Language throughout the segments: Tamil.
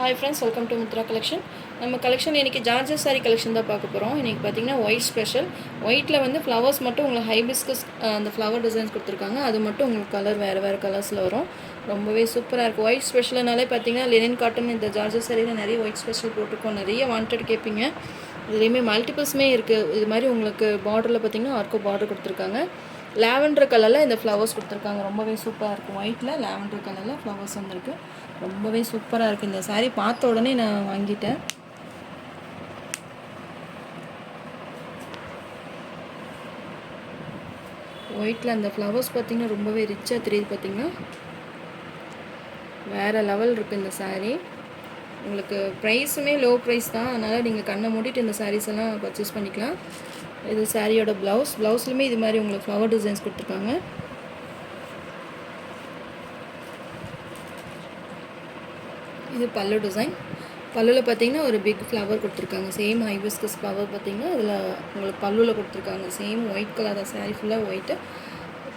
Hi friends, welcome to Mitra collection. நம்ம கலெக்ஷன் இன்றைக்கி ஜார்ஜஸ் சாரி கலெக்ஷன் தான் பார்க்க போகிறோம். இன்றைக்கி பார்த்தீங்கன்னா ஒயிட் ஸ்பெஷல். ஒயிட்டில் வந்து ஃப்ளவர்ஸ் மட்டும் உங்களுக்கு ஹைபிஸ்கஸ் அந்த ஃப்ளவர் டிசைன்ஸ் கொடுத்துருக்காங்க. அது மட்டும் உங்களுக்கு கலர் வேறு கலர்ஸில் வரும். ரொம்பவே சூப்பராக இருக்கும். ஒயிட் ஸ்பெஷல்னாலே பார்த்தீங்கன்னா லினன் காட்டன் இந்த ஜார்ஜஸ் சாரியில் நிறைய ஒயிட் ஸ்பெஷல் போட்டிருக்கோம். நிறைய வாண்டட் கேட்பீங்க. இதுலேயுமே மல்டிபிள்ஸுமே இருக்குது. இது மாதிரி உங்களுக்கு பார்டரில் பார்த்தீங்கன்னா ஆர்க்கோ பார்டர் கொடுத்துருக்காங்க. லாவெண்டர் கலரில் இந்த ஃப்ளவர்ஸ் கொடுத்துருக்காங்க. ரொம்பவே சூப்பராக இருக்கும். ஒயிட்டில் லாவெண்டர் கலரில் ஃப்ளவர்ஸ் வந்துருக்கு. ரொம்பவே சூப்பராக இருக்குது. இந்த சாரீ பார்த்த உடனே நான் வாங்கிட்டேன். ஒயிட்டில் அந்த ஃப்ளவர்ஸ் பார்த்திங்கன்னா ரொம்பவே ரிச்சாக தெரியுது. பார்த்திங்கன்னா வேறு லெவல் இருக்குது இந்த சாரீ. உங்களுக்கு ப்ரைஸுமே லோ ப்ரைஸ் தான். அதனால் நீங்கள் கண்ணை மூடிட்டு இந்த சாரீஸ் எல்லாம் பர்ச்சேஸ் பண்ணிக்கலாம். இது சாரியோட ப்ளவுஸ்லையுமே இது மாதிரி உங்களுக்கு ஃப்ளவர் டிசைன்ஸ் கொடுத்துருக்காங்க. இது பல்லு டிசைன். பல்லுவில் பார்த்தீங்கன்னா ஒரு பிக் ஃப்ளவர் கொடுத்துருக்காங்க. சேம் ஹைபிஸ்கஸ் ஃப்ளவர் பார்த்தீங்கன்னா இதில் உங்களுக்கு பல்லுவில் கொடுத்துருக்காங்க. சேம் ஒயிட் கலர் தான். சாரீ ஃபுல்லாக ஒயிட்டு.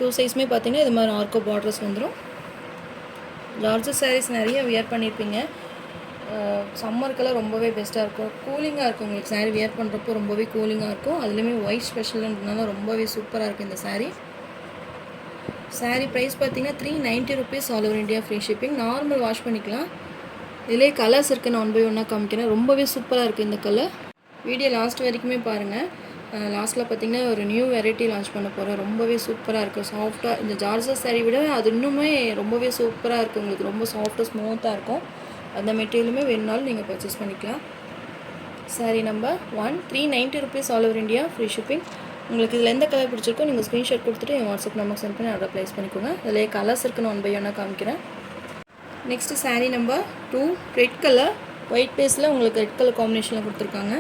2 சைஸுமே பார்த்தீங்கன்னா இது மாதிரி ஆர்க்கோ பார்டர்ஸ் வந்துடும். ஜார்ஜஸ் சாரீஸ் நிறைய வியர் பண்ணியிருப்பீங்க. சம்மருக்கெல்லாம் ரொம்பவே பெஸ்ட்டாக இருக்கும். கூலிங்காக இருக்கும். உங்களுக்கு சாரீ வியர் பண்ணுறப்போ ரொம்பவே கூலிங்காக இருக்கும். அதுலேயுமே ஒயிட் ஸ்பெஷல்ன்றதுனால ரொம்பவே சூப்பராக இருக்குது இந்த சாரீ. சாரீ ப்ரைஸ் பார்த்தீங்கன்னா 390 rupees all over India free shipping. Normal wash பண்ணிக்கலாம். இதிலே கலர்ஸ் இருக்குது. நான் 1 by 1 காமிக்கிறேன். ரொம்பவே சூப்பராக இருக்குது இந்த கலர். வீடியோ லாஸ்ட் வரைக்குமே பாருங்கள். லாஸ்ட்டில் பார்த்திங்கன்னா ஒரு நியூ வெரைட்டி லான்ச் பண்ண போகிறேன். ரொம்பவே சூப்பராக இருக்குது. சாஃப்டாக இந்த ஜார்ஜஸ் சாரீ விட அது இன்னுமே ரொம்பவே சூப்பராக இருக்குது. உங்களுக்கு ரொம்ப சாஃப்டாக ஸ்மூத்தாக இருக்கும். அந்த மெட்டீரியலுமே வேணுனாலும் நீங்கள் பர்ச்சேஸ் பண்ணிக்கலாம். Sari number 1 390 rupees all over India free shipping. உங்களுக்கு இதில் எந்த கலர் பிடிச்சிருக்கோ நீங்கள் ஸ்க்ரீன்ஷாட் கொடுத்துட்டு என் வாட்ஸ்அப் நம்பர் சென்ட் பண்ணி ஆர்டர் ப்ளேஸ் பண்ணிக்கோங்க. இதிலே கலர்ஸ் இருக்குன்னு 1 by 1 காமிக்கிறேன். Next sari number 2 red colour. White பேஸில் உங்களுக்கு ரெட் கலர் காம்பினேஷனில் கொடுத்துருக்காங்க.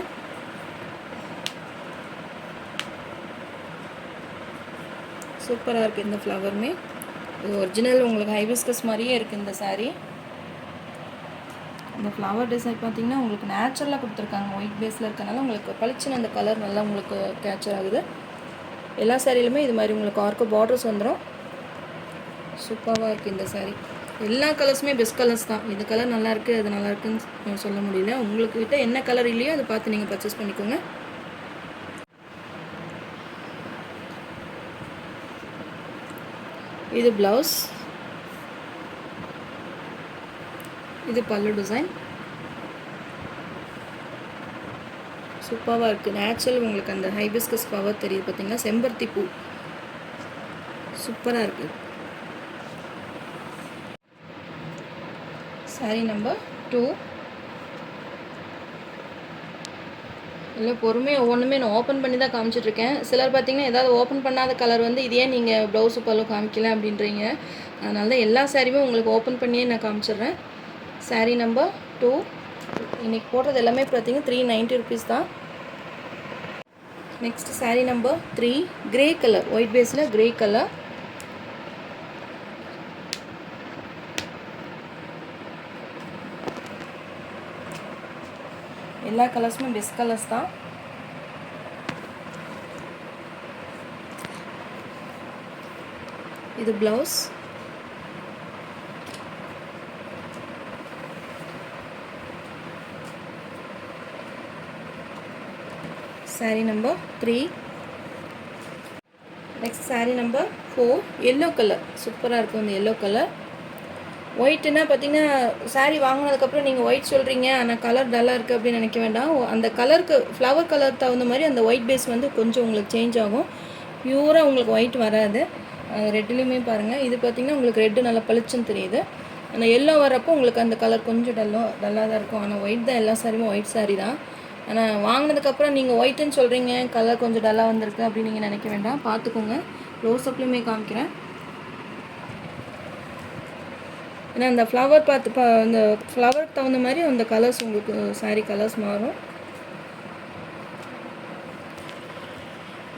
சூப்பராக இருக்குது இந்த ஃப்ளவருமே. இது ஒரிஜினல் உங்களுக்கு ஹைபிஸ்கஸ் மாதிரியே இருக்குது இந்த சாரீ. இந்த ஃப்ளவர் டிசைன் பார்த்திங்கன்னா உங்களுக்கு நேச்சுரலாக கொடுத்துருக்காங்க. ஒயிட் பேஸில் இருக்கனால உங்களுக்கு பளிச்சுன்னு அந்த கலர் நல்லா உங்களுக்கு கேப்சர் ஆகுது. எல்லா சாரிலுமே இது மாதிரி உங்களுக்கு ஆர்க்கோ பார்டர்ஸ் வந்துடும். சூப்பராக இருக்குது இந்த சாரீ. எல்லா கலர்ஸுமே பெஸ்ட் கலர்ஸ் தான். இந்த கலர் நல்லாயிருக்கு அது நல்லாயிருக்குன்னு சொல்ல முடியல. உங்களுக்கு கிட்ட என்ன கலர் இல்லையோ அதை பார்த்து நீங்கள் பர்ச்சேஸ் பண்ணிக்கோங்க. இது ப்ளவுஸ். இது பல்லு டிசைன். சூப்பராக இருக்குது. நேச்சுரல் உங்களுக்கு அந்த ஹைபிஸ்கஸ் ஃப்ளவர் தெரியுது பார்த்தீங்கன்னா. செம்பருத்தி பூ சூப்பராக இருக்குது. சாரீ நம்பர் 2. இல்லை பொறுமையாக ஒவ்வொன்றுமே நான் ஓப்பன் பண்ணி தான் காமிச்சிட்ருக்கேன். சிலர் பார்த்திங்கன்னா ஏதாவது ஓப்பன் பண்ணாத கலர் வந்து இதே நீங்கள் ப்ளவுஸு பல்லு காமிக்கல அப்படின்றீங்க. அதனால தான் எல்லா சாரியுமே உங்களுக்கு ஓப்பன் பண்ணியே நான் காமிச்சிட்றேன். சாரீ நம்பர் 2. இன்றைக்கி போடுறது எல்லாமே பார்த்திங்கன்னா 390 rupees தான். Next sari number 3 grey colour. White பேஸில் கிரே கலர். எல்லா கலர்ஸுமே பெஸ்ட் கலர்ஸ் தான். இது blouse. Sari number 3. Next sari number 4 yellow colour. சூப்பராக இருக்கும் இந்த எல்லோ கலர். ஒயிட்டுன்னா பார்த்தீங்கன்னா சாரீ வாங்கினதுக்கப்புறம் நீங்கள் ஒயிட் சொல்கிறீங்க ஆனால் கலர் டல்லாக இருக்குது அப்படின்னு நினைக்க வேண்டாம். அந்த கலருக்கு ஃப்ளவர் கலர் தகுந்த மாதிரி அந்த ஒயிட் பேஸ் வந்து கொஞ்சம் உங்களுக்கு சேஞ்ச் ஆகும். பியூராக உங்களுக்கு ஒயிட் வராது. ரெட்லேயுமே பாருங்கள். இது பார்த்திங்கன்னா உங்களுக்கு ரெட்டு நல்லா பளிச்சுன்னு தெரியுது. ஆனால் எல்லோ வரப்போ உங்களுக்கு அந்த கலர் கொஞ்சம் டல்லாக தான் இருக்கும். ஆனால் ஒயிட் தான். எல்லா சாரியுமே ஒயிட் சாரீ தான். ஆனால் வாங்கினதுக்கப்புறம் நீங்கள் ஒயிட்டுன்னு சொல்கிறீங்க கலர் கொஞ்சம் டல்லாக வந்திருக்கு அப்படின்னு நீங்கள் நினைக்க வேண்டாம். பார்த்துக்கோங்க. க்ளோஸ்அப்லேயுமே காமிக்கிறேன். ஏன்னா அந்த ஃப்ளவர் பார்த்து அந்த ஃப்ளவருக்கு தகுந்த மாதிரி அந்த கலர்ஸ் உங்களுக்கு சாரீ கலர்ஸ் மாறும்.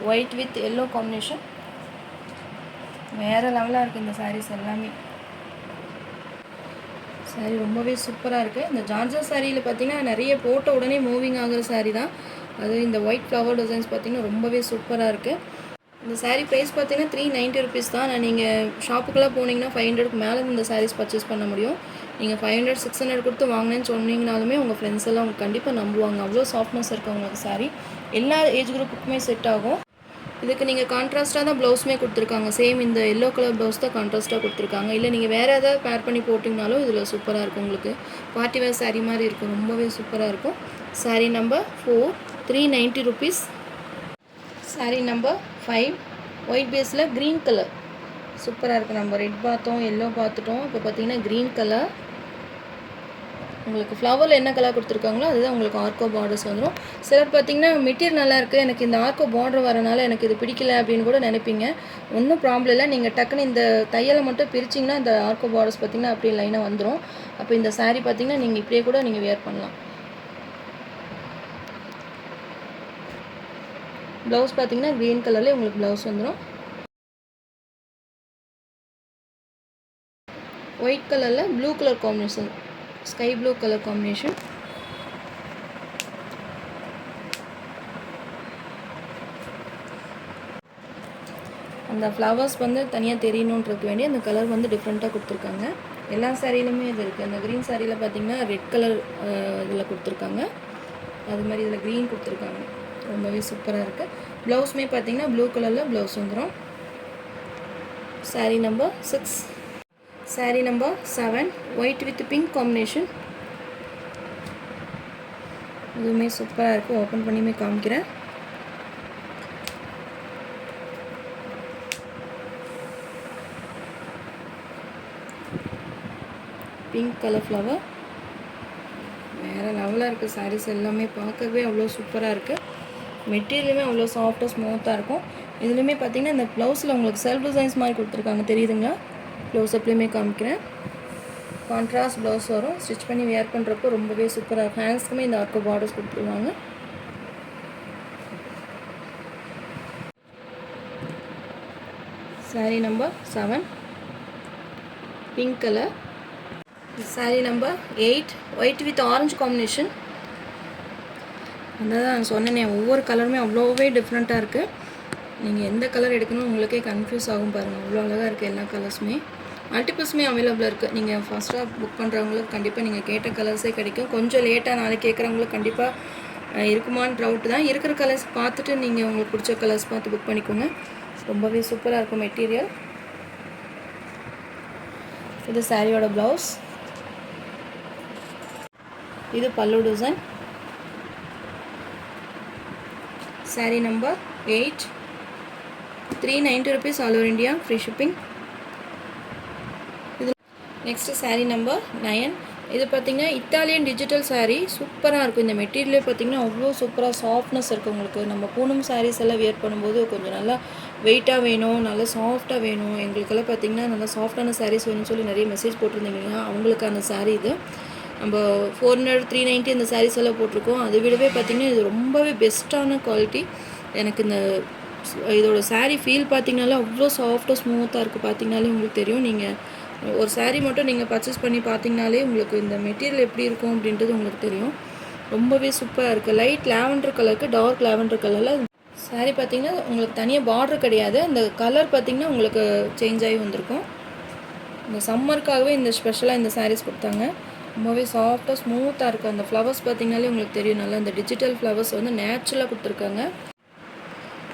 ஒயிட் வித் எல்லோ காம்பினேஷன் வேறு லெவலாக இருக்குது இந்த சாரீஸ் எல்லாமே. சாரீ ரொம்பவே சூப்பராக இருக்குது. இந்த ஜார்ஜஸ் சாரியில் பார்த்திங்கன்னா நிறைய போட்ட உடனே மூவிங் ஆகிற சாரீ தான். அது இந்த ஒயிட் ஃப்ளவர் டிசைன்ஸ் பார்த்திங்கன்னா ரொம்பவே சூப்பராக இருக்குது. இந்த சாரீ ப்ரைஸ் பார்த்தீங்கன்னா 390 rupees தான். நான் நீங்கள் ஷாப்புக்கெல்லாம் போனீங்கன்னா 500க்கு மேலே இந்த சாரீஸ் பர்ச்சேஸ் பண்ண முடியும். நீங்கள் 500 600 கொடுத்து வாங்கினேன்னு சொன்னீங்கனாலுமே உங்கள் ஃப்ரெண்ட்ஸ் எல்லாம் அவங்க கண்டிப்பாக நம்புவாங்க. அவ்வளோ சாஃப்ட்னஸ் இருக்குது உங்களுக்கு சாரீ. எல்லா ஏஜ் குரூப்புக்குமே செட் ஆகும். இதுக்கு நீங்கள் கான்ட்ராஸ்ட்டாக தான் ப்ளவுஸுமே கொடுத்துருக்காங்க. சேம் இந்த எல்லோ கலர் ப்ளவுஸ் தான் கான்ட்ராஸ்ட்டாக கொடுத்துருக்காங்க. இல்லை நீங்கள் வேறு ஏதாவது பேர் பண்ணி போட்டிங்கனாலும் இதில் சூப்பராக இருக்கும். உங்களுக்கு பார்ட்டி வேர் சாரீ மாதிரி இருக்கும். ரொம்பவே சூப்பராக இருக்கும். Sari number 4 390 rupees. Sari number 5 white பேஸில் க்ரீன் கலர் சூப்பராக இருக்குது. நம்ம ரெட் பார்த்தோம், எல்லோ பார்த்துட்டோம். இப்போ பார்த்தீங்கன்னா க்ரீன் கலர். உங்களுக்கு ஃப்ளவரில் என்ன கலர் கொடுத்துருக்காங்களோ அதுதான் உங்களுக்கு ஆர்கோ பார்டர்ஸ் வந்துடும். சிலர் பார்த்தீங்கன்னா மெட்டீரியல் நல்லா இருக்குது, எனக்கு இந்த ஆர்கோ பார்டர் வரனால எனக்கு இது பிடிக்கல அப்படின்னு கூட நினைப்பீங்க. ஒன்றும் ப்ராப்ளம் இல்லை. நீங்கள் டக்குன்னு இந்த தையலை மட்டும் பிரிச்சிங்கன்னா இந்த ஆர்கோ பார்டர்ஸ் பார்த்தீங்கன்னா அப்படியே லைனாக வந்துடும். அப்போ இந்த சாரீ பார்த்தீங்கன்னா நீங்கள் இப்படியே கூட நீங்கள் வேர் பண்ணலாம். ப்ளவுஸ் பார்த்தீங்கன்னா க்ரீன் கலர்லேயே உங்களுக்கு ப்ளவுஸ் வந்துடும். ஒயிட் கலரில் blue colour combination, sky blue colour combination. அந்த ஃப்ளவர்ஸ் வந்து தனியாக தெரியணுன்றதுக்கு வேண்டி அந்த கலர் வந்து டிஃப்ரெண்ட்டாக கொடுத்துருக்காங்க. எல்லா சாரியிலுமே இது இருக்குது. அந்த க்ரீன் சாரியில் பார்த்தீங்கன்னா ரெட் கலர் இதில் கொடுத்துருக்காங்க. அது மாதிரி இதில் க்ரீன் கொடுத்துருக்காங்க. ரொம்பவே சூப்பராக இருக்குது. ப்ளவுஸுமே பார்த்தீங்கன்னா ப்ளூ கலரில் ப்ளவுஸ் வந்துடும். Sari number 6. Sari number 7 white with pink combination. இதுவுமே சூப்பராக இருக்குது. ஓப்பன் பண்ணியுமே காமிக்கிறேன். பிங்க் கலர் ஃப்ளவர் வேறு லெவலாக இருக்குது. சாரீஸ் எல்லாமே பார்க்கவே அவ்வளோ சூப்பராக இருக்குது. மெட்டீரியலுமே அவ்வளோ சாஃப்டாக ஸ்மூத்தாக இருக்கும். இதுலேயுமே பார்த்தீங்கன்னா இந்த ப்ளவுஸில் உங்களுக்கு செல்ஃப் டிசைன்ஸ் மாதிரி கொடுத்துருக்காங்க, தெரியுதுங்களா? ப்ளவுஸ் அப்லேயுமே காமிக்கிறேன். கான்ட்ராஸ்ட் ப்ளவுஸ் வரும். ஸ்டிச் பண்ணி வேர் பண்ணுறப்போ ரொம்பவே சூப்பராக இருக்கும். ஹேண்ட்ஸ்க்குமே இந்த ஆர்கோ பார்டர்ஸ் கொடுத்துருவாங்க. Sari number 7 pink colour. Sari number 8 white with orange combination. அதான் நான் சொன்னேனே, ஒவ்வொரு கலருமே அவ்வளோவே டிஃப்ரெண்ட்டாக இருக்குது. நீங்கள் எந்த கலர் எடுக்கணும் உங்களுக்கே கன்ஃபியூஸ் ஆகும் பாருங்கள். அவ்வளோ அழகாக இருக்குது. எல்லா கலர்ஸுமே மல்டிபிள்ஸுமே அவைலபிளாக இருக்குது. நீங்கள் ஃபஸ்ட்டாக புக் பண்ணுறவங்களுக்கு கண்டிப்பாக நீங்கள் கேட்ட கலர்ஸே கிடைக்கும். கொஞ்சம் லேட்டாக நாளைக்கு கேட்குறவங்களுக்கு கண்டிப்பாக இருக்குமான்னு டவுட் தான். இருக்கிற கலர்ஸ் பார்த்துட்டு நீங்கள் உங்களுக்கு பிடிச்ச கலர்ஸ் பார்த்து புக் பண்ணிக்கோங்க. ரொம்பவே சூப்பராக இருக்கும் மெட்டீரியல். இது சாரியோட ப்ளவுஸ். இது பல்லு design. Sari number 8 390 rupees all over India, free shipping. இது நெக்ஸ்ட்டு சாரீ நம்பர் 9. இது பார்த்திங்கன்னா இத்தாலியன் டிஜிட்டல் சாரீ. சூப்பராக இருக்கும். இந்த மெட்டீரியலே பார்த்திங்கன்னா அவ்வளோ சூப்பராக சாஃப்ட்னஸ் இருக்குது உங்களுக்கு. நம்ம பூனம் சாரீஸ் எல்லாம் வியர் பண்ணும்போது கொஞ்சம் நல்லா வெயிட்டாக வேணும், நல்லா சாஃப்டாக வேணும். எங்களுக்கெல்லாம் பார்த்திங்கன்னா நல்லா சாஃப்டான சாரீஸ் வேணும்னு சொல்லி நிறைய மெசேஜ் போட்டிருந்தீங்க. அவங்களுக்கான சாரீ இது. நம்ம 400 390 இந்த சாரீஸ் எல்லாம் போட்டிருக்கோம். அதை விடவே பார்த்திங்கன்னா இது ரொம்பவே பெஸ்ட்டான குவாலிட்டி. எனக்கு இந்த இதோட சாரீ ஃபீல் பார்த்திங்கனாலே அவ்வளோ சாஃப்டாக ஸ்மூத்தாக இருக்குது. பார்த்திங்கனாலே உங்களுக்கு தெரியும். நீங்கள் ஒரு சாரீ மட்டும் நீங்கள் பர்ச்சேஸ் பண்ணி பார்த்திங்கனாலே உங்களுக்கு இந்த மெட்டீரியல் எப்படி இருக்கும் அப்படின்றது உங்களுக்கு தெரியும். ரொம்பவே சூப்பராக இருக்குது. லைட் லாவெண்டர் கலருக்கு டார்க் லாவெண்டர் கலரில் சாரீ பார்த்திங்கன்னா உங்களுக்கு தனியாக பார்டர் கிடையாது. அந்த கலர் பார்த்திங்கன்னா உங்களுக்கு சேஞ்ச் ஆகி வந்திருக்கும். இந்த சம்மருக்காகவே இந்த ஸ்பெஷலாக இந்த சாரீஸ் கொடுத்தாங்க. ரொம்பவே சாஃப்டாக ஸ்மூத்தாக இருக்குது. அந்த ஃப்ளவர்ஸ் பார்த்திங்கனாலே உங்களுக்கு தெரியும். நல்லா அந்த டிஜிட்டல் ஃப்ளவர்ஸ் வந்து நேச்சுரலாக கொடுத்துருக்காங்க.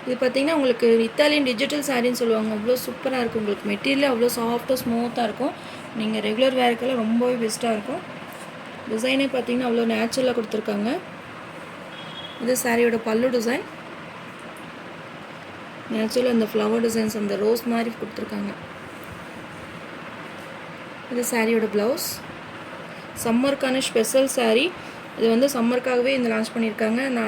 இது பார்த்திங்கன்னா உங்களுக்கு இத்தாலியன் டிஜிட்டல் சாரின்னு சொல்லுவாங்க. அவ்வளோ சூப்பராக இருக்கும். உங்களுக்கு மெட்டீரியல் அவ்வளோ சாஃப்டாக ஸ்மூத்தாக இருக்கும். நீங்கள் ரெகுலர் வேர்க்கெல்லாம் ரொம்பவே பெஸ்ட்டாக இருக்கும். டிசைனே பார்த்திங்கன்னா அவ்வளோ நேச்சுரலாக கொடுத்துருக்காங்க. இது சாரியோட பல்லு டிசைன். நேச்சுரலாக அந்த ஃப்ளவர் டிசைன்ஸ் அந்த ரோஸ் மாதிரி கொடுத்துருக்காங்க. இது சாரியோட ப்ளவுஸ். சம்மருக்கான ஸ்பெஷல் சாரீ. இது வந்து சம்மருக்காகவே இந்த லான்ச் பண்ணியிருக்காங்க. நான்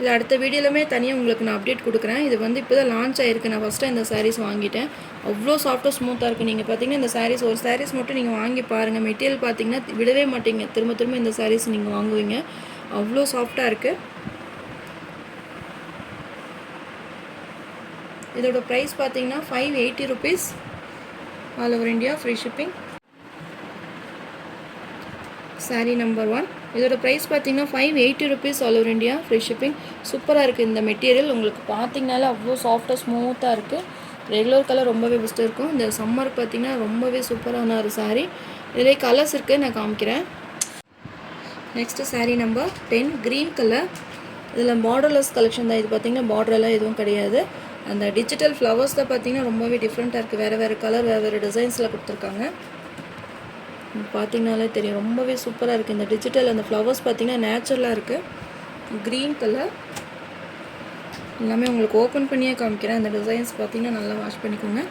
இது அடுத்த வீடியோலுமே தனியாக உங்களுக்கு நான் அப்டேட் கொடுக்குறேன். இது வந்து இப்போ தான் லான்ச் ஆகிருக்கு. நான் ஃபஸ்ட்டாக இந்த சாரீஸ் வாங்கிட்டேன். அவ்வளோ சாஃப்டாக ஸ்மூத்தாக இருக்குது. நீங்கள் பார்த்தீங்கன்னா இந்த சாரீஸ் ஒரு சாரீஸ் மட்டும் நீங்கள் வாங்கி பாருங்கள். மெட்டீரியல் பார்த்தீங்கன்னா விடவே மாட்டீங்க. திரும்ப திரும்ப இந்த சாரீஸ் நீங்கள் வாங்குவீங்க. அவ்வளோ சாஃப்டாக இருக்குது. இதோட ப்ரைஸ் பார்த்தீங்கன்னா 580 rupees all over India, free shipping. Sari number 1. இதோட ப்ரைஸ் பார்த்தீங்கன்னா 580 rupees all over India, free shipping. சூப்பராக இருக்குது. இந்த மெட்டீரியல் உங்களுக்கு பார்த்தீங்கனாலே அவ்வளோ சாஃப்டாக ஸ்மூத்தாக இருக்குது. ரெகுலர் கலர் ரொம்பவே பெஸ்ட்டாக இருக்கும். இந்த சம்மருக்கு பார்த்தீங்கன்னா ரொம்பவே சூப்பரான ஒரு சாரீ. இதிலே கலர்ஸ் இருக்குது, நான் காமிக்கிறேன். Next sari number 10 green colour. இதில் பார்டர்லெஸ் கலெக்ஷன் தான். இது பார்த்திங்கன்னா பார்டரெல்லாம் எதுவும் கிடையாது. அந்த டிஜிட்டல் ஃப்ளவர்ஸில் பார்த்திங்கன்னா ரொம்பவே டிஃப்ரெண்ட்டாக இருக்குது. வேறு கலர் வேறு டிசைன்ஸில் கொடுத்துருக்காங்க. பார்த்திங்கனாலே தெரியும், ரொம்பவே சூப்பராக இருக்குது. இந்த டிஜிட்டல் அந்த ஃப்ளவர்ஸ் பார்த்திங்கன்னா நேச்சுரலாக இருக்குது. க்ரீன் கலர் எல்லாமே உங்களுக்கு ஓப்பன் பண்ணியே காமிக்கிறேன். அந்த டிசைன்ஸ் பார்த்திங்கன்னா நல்லா வாஷ் பண்ணிக்கோங்க.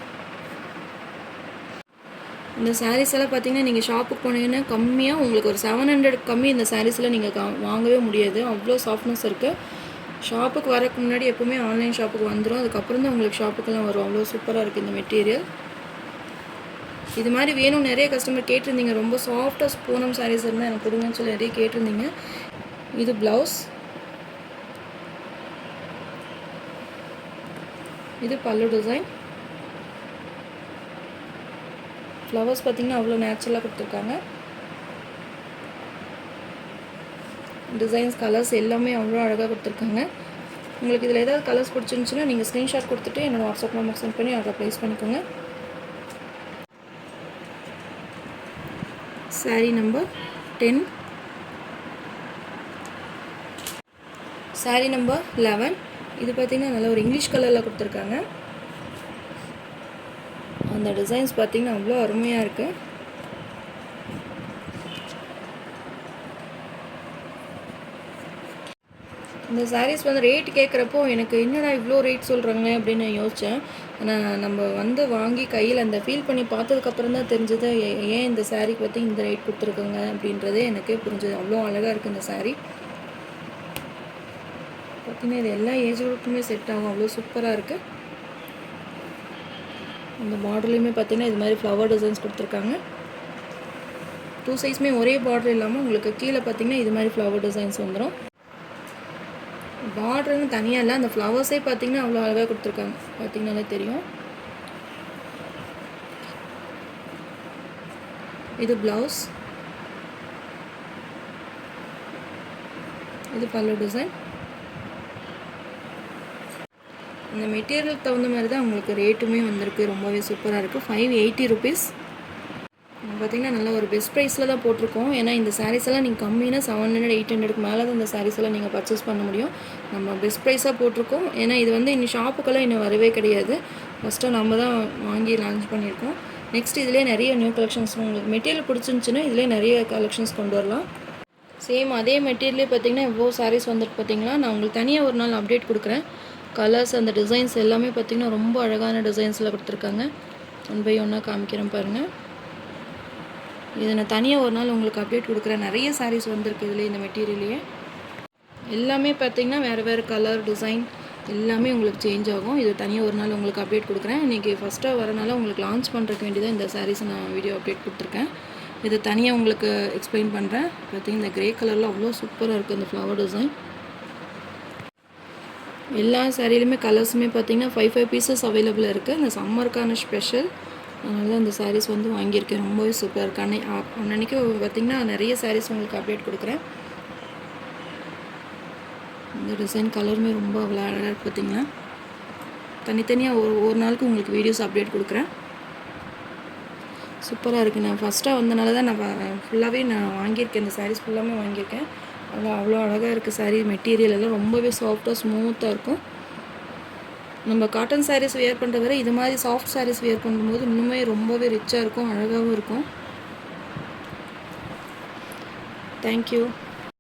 இந்த சாரீஸ் எல்லாம் பார்த்திங்கன்னா நீங்கள் ஷாப்புக்கு போனீங்கன்னா கம்மியாக உங்களுக்கு ஒரு 700 கம்மி இந்த சாரீஸில் நீங்கள் வாங்கவே முடியாது. அவ்வளோ சாஃப்ட்னஸ் இருக்குது. ஷாப்புக்கு வரக்கு முன்னாடி எப்போவுமே ஆன்லைன் ஷாப்புக்கு வந்துடும். அதுக்கப்புறம் தான் உங்களுக்கு ஷாப்புக்கெல்லாம் வரும். அவ்வளோ சூப்பராக இருக்குது இந்த மெட்டீரியல். இது மாதிரி வேணும் நிறைய கஸ்டமர் கேட்டிருந்தீங்க. ரொம்ப சாஃப்டாக பூனம் சாரீஸ் இருந்தால் எனக்கு கொடுங்கன்னு சொல்லி நிறைய கேட்டிருந்தீங்க. இது ப்ளவுஸ், இது பல்லு டிசைன். ஃப்ளவர்ஸ் பார்த்திங்கன்னா அவ்வளோ நேச்சுரலாக கொடுத்துருக்காங்க. டிசைன்ஸ் கலர்ஸ் எல்லாமே அவ்வளோ அழகாக கொடுத்துருக்காங்க. உங்களுக்கு இதில் ஏதாவது கலர்ஸ் பிடிச்சிருந்துச்சுன்னா நீங்கள் ஸ்க்ரீன்ஷாட் கொடுத்துட்டு என்னோடய வாட்ஸ்அப் நம்பர் சென்ட் பண்ணி ஆர்டர் ப்ளேஸ் பண்ணிக்கோங்க. Sari number 10, sari number 11. இது பார்த்திங்கன்னா நல்ல ஒரு இங்கிலீஷ் கலரில் கொடுத்துருக்காங்க. அந்த டிசைன்ஸ் பார்த்திங்கன்னா அவ்வளோ அருமையாக இருக்குது. இந்த சாரீஸ் வந்து ரேட் கேட்குறப்போ எனக்கு என்னடா இவ்வளோ ரேட் சொல்கிறாங்க அப்படின்னு நான் யோசித்தேன். ஆனால் நம்ம வந்து வாங்கி கையில் அந்த ஃபீல் பண்ணி பார்த்ததுக்கப்புறம் தான் தெரிஞ்சது ஏன் இந்த சாரீக்கு பற்றி இந்த ரேட் கொடுத்துருக்காங்க அப்படின்றதே எனக்கே புரிஞ்சுது. அவ்வளோ அழகாக இருக்குது இந்த சாரீ. பார்த்திங்கன்னா இது எல்லா ஏஜ் குரூப்புமே செட் ஆகும். அவ்வளோ சூப்பராக இருக்குது. இந்த பார்டர்லேயுமே பார்த்திங்கன்னா இது மாதிரி ஃப்ளவர் டிசைன்ஸ் கொடுத்துருக்காங்க. 2 சைஸுமே ஒரே பார்டர் இல்லாமல் உங்களுக்கு கீழே பார்த்திங்கன்னா இது மாதிரி ஃப்ளவர் டிசைன்ஸ் வந்துடும். பார்டர்னு தனியாக இல்லை, அந்த ஃப்ளவர்ஸே பார்த்திங்கன்னா அவ்வளோ அழகாக கொடுத்துருக்காங்க. பார்த்திங்கனாலே தெரியும். இது ப்ளவுஸ், இது பல்லு டிசைன். இந்த மெட்டீரியலுக்கு தகுந்த மாதிரி தான் உங்களுக்கு ரேட்டுமே வந்திருக்கு. ரொம்பவே சூப்பராக இருக்குது. 580 ருபீஸ். பார்த்திங்கன்னா நல்ல ஒரு பெஸ்ட் ப்ரைஸில் தான் போட்டிருக்கோம். ஏன்னா இந்த சாரீஸ் எல்லாம் நீங்கள் கம்மினா 700 800க்கு மேலே தான் இந்த சாரீஸ் எல்லாம் நீங்கள் பர்ச்சேஸ் பண்ண முடியும். நம்ம பெஸ்ட் ப்ரைஸாக போட்டிருக்கோம். ஏன்னா இது வந்து இன்னும் ஷாப்புக்கெல்லாம் இன்னும் வரவே கிடையாது. ஃபஸ்ட்டு நம்ம தான் வாங்கி லான்ச் பண்ணியிருக்கோம். நெக்ஸ்ட் இதிலே நிறைய நியூ கலெக்ஷன்ஸ் உங்களுக்கு மெட்டீரியல் பிடிச்சிருந்துச்சின்னா இதிலே நிறைய கலெக்ஷன்ஸ் கொண்டு வரலாம். சேம் அதே மெட்டீரியலே பார்த்திங்கன்னா எவ்வளோ சாரீஸ் வந்துட்டு பார்த்திங்கன்னா நான் உங்களுக்கு தனியாக ஒரு நாள் அப்டேட் கொடுக்குறேன். கலர்ஸ் அந்த டிசைன்ஸ் எல்லாமே பார்த்திங்கன்னா ரொம்ப அழகான டிசைன்ஸில் கொடுத்துருக்காங்க. 1 by 1 காமிக்கிறேன் பாருங்கள். இதை நான் தனியாக ஒரு நாள் உங்களுக்கு அப்டேட் கொடுக்குறேன். நிறைய சாரீஸ் வந்திருக்கு இதில் இந்த மெட்டீரியலையே. எல்லாமே பார்த்திங்கன்னா வேறு கலர் டிசைன் எல்லாமே உங்களுக்கு சேஞ்ச் ஆகும். இது தனியாக ஒரு நாள் உங்களுக்கு அப்டேட் கொடுக்குறேன். இன்றைக்கி ஃபஸ்ட்டாக வரனால உங்களுக்கு லான்ச் பண்ணுறதுக்கு வேண்டியதான் இந்த சாரீஸ் நான் வீடியோ அப்டேட் கொடுத்துருக்கேன். இது தனியாக உங்களுக்கு எக்ஸ்பிளைன் பண்ணுறேன். பார்த்திங்கன்னா இந்த க்ரே கலரில் அவ்வளோ சூப்பராக இருக்குது இந்த ஃப்ளவர் டிசைன். எல்லா சாரிலையுமே கலர்ஸுமே பார்த்திங்கன்னா 5 பீசஸ் அவைலபிளாக இருக்குது. இந்த சம்மருக்கான ஸ்பெஷல். அதனால இந்த சாரீஸ் வந்து வாங்கியிருக்கேன். ரொம்பவே சூப்பராக இருக்குது. அன்றைக்கி பார்த்திங்கன்னா நிறைய சாரீஸ் உங்களுக்கு அப்டேட் கொடுக்குறேன். இந்த டிசைன் கலருமே ரொம்ப அவ்வளோ அழகாக இருக்குது. பார்த்திங்கன்னா தனித்தனியாக ஒரு நாளுக்கு உங்களுக்கு வீடியோஸ் அப்டேட் கொடுக்குறேன். சூப்பராக இருக்குது. நான் ஃபஸ்ட்டாக வந்தனால தான் நான் ஃபுல்லாகவே வாங்கியிருக்கேன். இந்த சாரீஸ் ஃபுல்லாமே வாங்கியிருக்கேன். அவ்வளோ அழகாக இருக்குது சாரீ. மெட்டீரியல் எல்லாம் ரொம்பவே சாஃப்டாக ஸ்மூத்தாக இருக்கும். நம்ம காட்டன் சாரீஸ் வியர் பண்ணுறத விட இது மாதிரி சாஃப்ட் சாரீஸ் வியர் பண்ணும்போது இன்னுமே ரொம்பவே ரிச்சாக இருக்கும், அழகாகவும் இருக்கும். தேங்க்யூ.